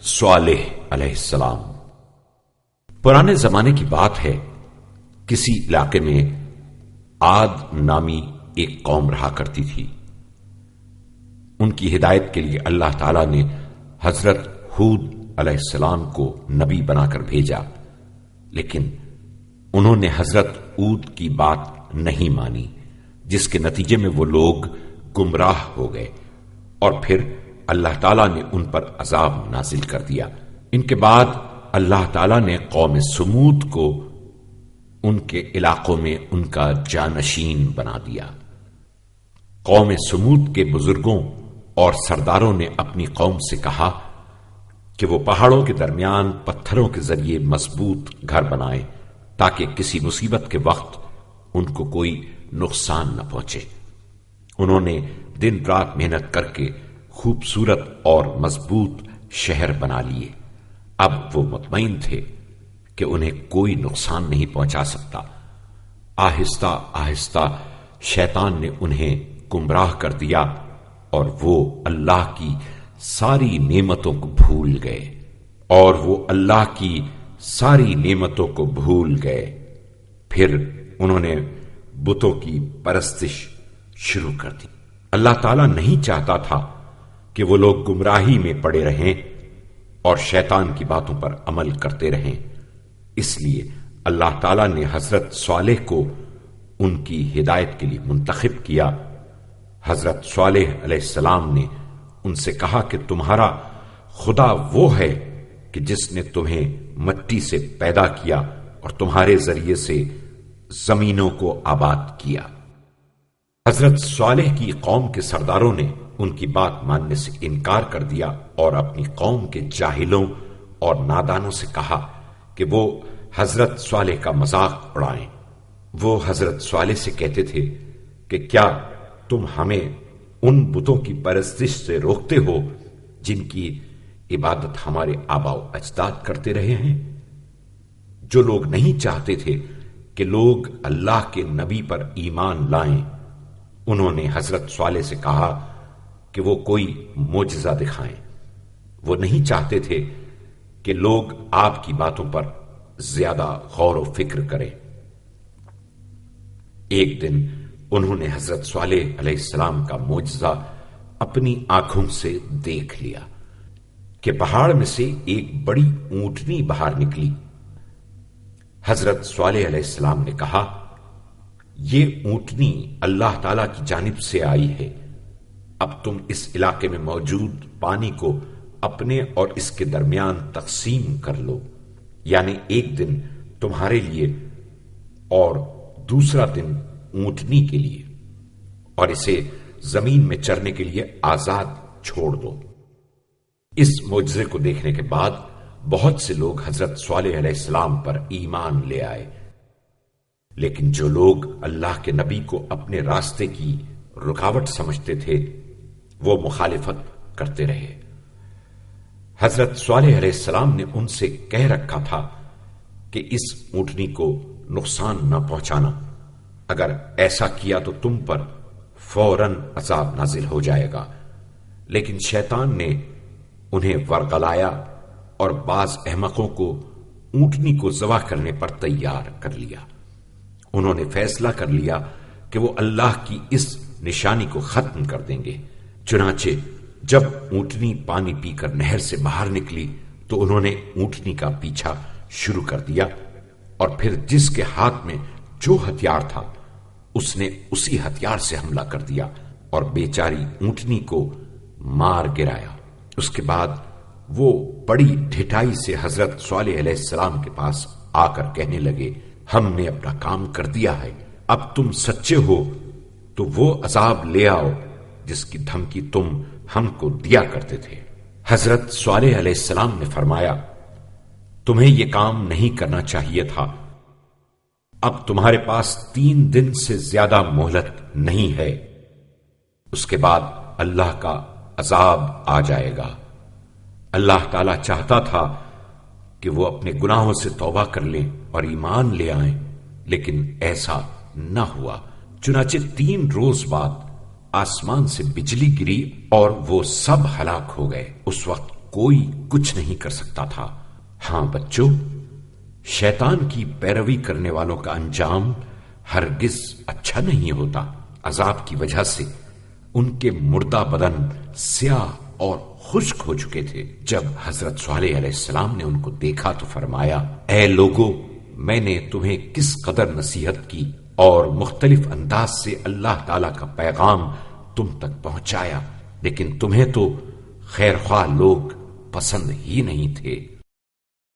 صالح علیہ السلام۔ پرانے زمانے کی بات ہے، کسی علاقے میں عاد نامی ایک قوم رہا کرتی تھی۔ ان کی ہدایت کے لیے اللہ تعالی نے حضرت ہود علیہ السلام کو نبی بنا کر بھیجا، لیکن انہوں نے حضرت ہود کی بات نہیں مانی، جس کے نتیجے میں وہ لوگ گمراہ ہو گئے، اور پھر اللہ تعالیٰ نے ان پر عذاب نازل کر دیا۔ ان کے بعد اللہ تعالیٰ نے قوم سمود کو ان کے علاقوں میں ان کا جانشین بنا دیا۔ قوم سمود کے بزرگوں اور سرداروں نے اپنی قوم سے کہا کہ وہ پہاڑوں کے درمیان پتھروں کے ذریعے مضبوط گھر بنائیں تاکہ کسی مصیبت کے وقت ان کو کوئی نقصان نہ پہنچے۔ انہوں نے دن رات محنت کر کے خوبصورت اور مضبوط شہر بنا لیے۔ اب وہ مطمئن تھے کہ انہیں کوئی نقصان نہیں پہنچا سکتا۔ آہستہ آہستہ شیطان نے انہیں گمراہ کر دیا اور وہ اللہ کی ساری نعمتوں کو بھول گئے پھر انہوں نے بتوں کی پرستش شروع کر دی۔ اللہ تعالیٰ نہیں چاہتا تھا کہ وہ لوگ گمراہی میں پڑے رہیں اور شیطان کی باتوں پر عمل کرتے رہیں، اس لیے اللہ تعالیٰ نے حضرت صالح کو ان کی ہدایت کے لیے منتخب کیا۔ حضرت صالح علیہ السلام نے ان سے کہا کہ تمہارا خدا وہ ہے کہ جس نے تمہیں مٹی سے پیدا کیا اور تمہارے ذریعے سے زمینوں کو آباد کیا۔ حضرت صالح کی قوم کے سرداروں نے ان کی بات ماننے سے انکار کر دیا اور اپنی قوم کے جاہلوں اور نادانوں سے کہا کہ وہ حضرت صالح کا مذاق اڑائیں۔ وہ حضرت صالح سے کہتے تھے کہ کیا تم ہمیں ان بتوں کی پرستش سے روکتے ہو جن کی عبادت ہمارے آباء و اجداد کرتے رہے ہیں؟ جو لوگ نہیں چاہتے تھے کہ لوگ اللہ کے نبی پر ایمان لائیں، انہوں نے حضرت صالح سے کہا کہ وہ کوئی معجزہ دکھائیں۔ وہ نہیں چاہتے تھے کہ لوگ آپ کی باتوں پر زیادہ غور و فکر کریں۔ ایک دن انہوں نے حضرت صالح علیہ السلام کا معجزہ اپنی آنکھوں سے دیکھ لیا کہ پہاڑ میں سے ایک بڑی اونٹنی باہر نکلی۔ حضرت صالح علیہ السلام نے کہا، یہ اونٹنی اللہ تعالی کی جانب سے آئی ہے، اب تم اس علاقے میں موجود پانی کو اپنے اور اس کے درمیان تقسیم کر لو، یعنی ایک دن تمہارے لیے اور دوسرا دن اونٹنی کے لیے، اور اسے زمین میں چرنے کے لیے آزاد چھوڑ دو۔ اس معجزے کو دیکھنے کے بعد بہت سے لوگ حضرت صالح علیہ السلام پر ایمان لے آئے، لیکن جو لوگ اللہ کے نبی کو اپنے راستے کی رکاوٹ سمجھتے تھے وہ مخالفت کرتے رہے۔ حضرت صالح علیہ السلام نے ان سے کہہ رکھا تھا کہ اس اونٹنی کو نقصان نہ پہنچانا، اگر ایسا کیا تو تم پر فوراً عذاب نازل ہو جائے گا، لیکن شیطان نے انہیں ورغلایا اور بعض احمقوں کو اونٹنی کو ذبح کرنے پر تیار کر لیا۔ انہوں نے فیصلہ کر لیا کہ وہ اللہ کی اس نشانی کو ختم کر دیں گے۔ چنانچہ جب اونٹنی پانی پی کر نہر سے باہر نکلی تو انہوں نے اونٹنی کا پیچھا شروع کر دیا، اور پھر جس کے ہاتھ میں جو ہتھیار تھا اس نے اسی ہتھیار سے حملہ کر دیا اور بیچاری اونٹنی کو مار گرایا۔ اس کے بعد وہ بڑی ڈھٹائی سے حضرت صالح علیہ السلام کے پاس آ کر کہنے لگے، ہم نے اپنا کام کر دیا ہے، اب تم سچے ہو تو وہ عذاب لے آؤ جس کی دھمکی تم ہم کو دیا کرتے تھے۔ حضرت صالح علیہ السلام نے فرمایا، تمہیں یہ کام نہیں کرنا چاہیے تھا، اب تمہارے پاس 3 دن سے زیادہ مہلت نہیں ہے، اس کے بعد اللہ کا عذاب آ جائے گا۔ اللہ تعالی چاہتا تھا کہ وہ اپنے گناہوں سے توبہ کر لیں اور ایمان لے آئیں، لیکن ایسا نہ ہوا۔ چنانچہ 3 روز بعد آسمان سے بجلی گری اور وہ سب ہلاک ہو گئے۔ اس وقت کوئی کچھ نہیں کر سکتا تھا۔ ہاں بچوں، شیطان کی پیروی کرنے والوں کا انجام ہرگز اچھا نہیں ہوتا۔ عذاب کی وجہ سے ان کے مردہ بدن سیاہ اور خشک ہو چکے تھے۔ جب حضرت صالح علیہ السلام نے ان کو دیکھا تو فرمایا، اے لوگو، میں نے تمہیں کس قدر نصیحت کی اور مختلف انداز سے اللہ تعالی کا پیغام تم تک پہنچایا، لیکن تمہیں تو خیر خواہ لوگ پسند ہی نہیں تھے۔